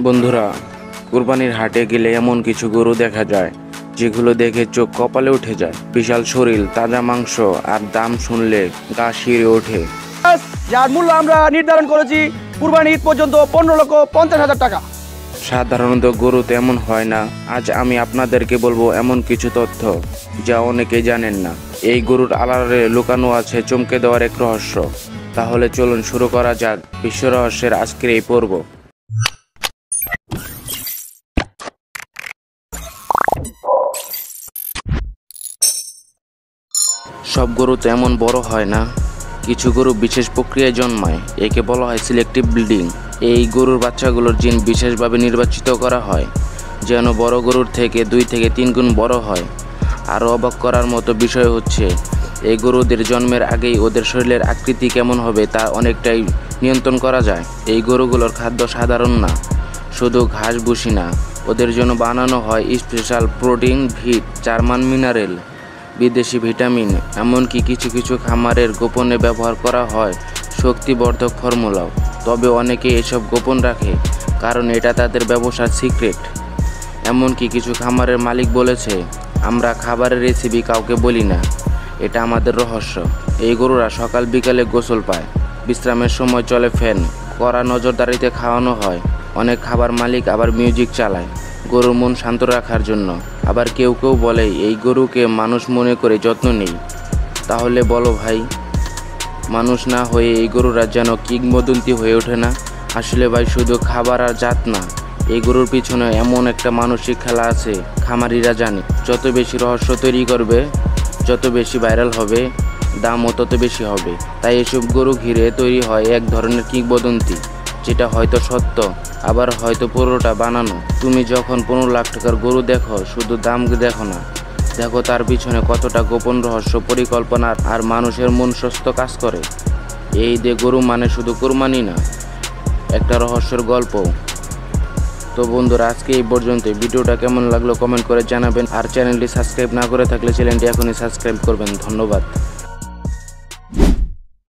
বন্ধুরা, কুরবানির হাটে গেলে এমন কিছু গরু দেখা যায় যেগুলো দেখে চোখ কপালে উঠে যায়। বিশাল শরীর, তাজা মাংস আর দাম শুনলে গা শিউরে ওঠে। যার মূল্য আমরা নির্ধারণ করেছি কুরবানি ঈদ পর্যন্ত 15,50,000 টাকা। সাধারণত গরু তেমন হয় না। আজ আমি আপনাদেরকে বলবো এমন কিছু তথ্য যা অনেকেই জানেন না। এই গরুর আড়ালে লুকানো আছে চমকে দেওয়ার এক রহস্য। তাহলে চলুন শুরু করা যাক বিশ্ব রহস্যের আজকের এই পর্ব। সব গরু তো এমন বড় হয় না। কিছু গরু বিশেষ প্রক্রিয়ায় জন্মায়, একে বলা হয় সিলেক্টিভ ব্রিডিং। এই গরুর বাচ্চাগুলোর জিন বিশেষভাবে নির্বাচিত করা হয় যেন বড় গরুর থেকে 2 থেকে 3 গুণ বড় হয়। আরও অবাক করার মতো বিষয় হচ্ছে, এই গরুদের জন্মের আগেই ওদের শরীরের আকৃতি কেমন হবে তা অনেকটাই নিয়ন্ত্রণ করা যায়। এই গরুগুলোর খাদ্য সাধারণ না, শুধু ঘাস ভুসি না, ওদের জন্য বানানো হয় স্পেশাল প্রোটিন, ভিট, জার্মান মিনারেল, বিদেশি ভিটামিন, এমনকি কিছু কিছু খামারের গোপনে ব্যবহার করা হয় শক্তিবর্ধক ফর্মুলাও। তবে অনেকে এসব গোপন রাখে কারণ এটা তাদের ব্যবসার সিক্রেট। এমনকি কিছু খামারের মালিক বলেছে, আমরা খাবারের রেসিপি কাউকে বলি না, এটা আমাদের রহস্য। এই গরুরা সকাল বিকালে গোসল পায়, বিশ্রামের সময় চলে ফ্যান, কড়া নজরদারিতে খাওয়ানো হয়। অনেক খাবার মালিক আবার মিউজিক চালায় গরুর মন শান্ত রাখার জন্য। আবার কেউ কেউ বলে এই গরুকে মানুষ মনে করে যত্ন নেই। তাহলে বলো ভাই, মানুষ না হয়ে এই গরুরা যেন কিংবদন্তি হয়ে ওঠে না? আসলে ভাই, শুধু খাবার আর জাত না, এই গরুর পিছনে এমন একটা মানসিক খেলা আছে খামারিরা জানে। যত বেশি রহস্য তৈরি করবে, যত বেশি ভাইরাল হবে, দামও তত বেশি হবে। তাই এসব গরু ঘিরে তৈরি হয় এক ধরনের কিংবদন্তি, যেটা হয়তো সত্য, আবার হয়তো পুরোটা বানানো। তুমি যখন 15 লাখ টাকার গরু দেখো, শুধু দাম দেখো না, দেখো তার পিছনে কতটা গোপন রহস্য, পরিকল্পনা আর মানুষের মন সুস্থ কাজ করে। এই যে গরু মানে শুধু কুরবানি না, একটা রহস্যের গল্প। তো বন্ধুরা, আজকে এই পর্যন্ত। ভিডিওটা কেমন লাগলো কমেন্ট করে জানাবেন, আর চ্যানেলটি সাবস্ক্রাইব না করে থাকলে চ্যানেলটি এখনই সাবস্ক্রাইব করবেন। ধন্যবাদ।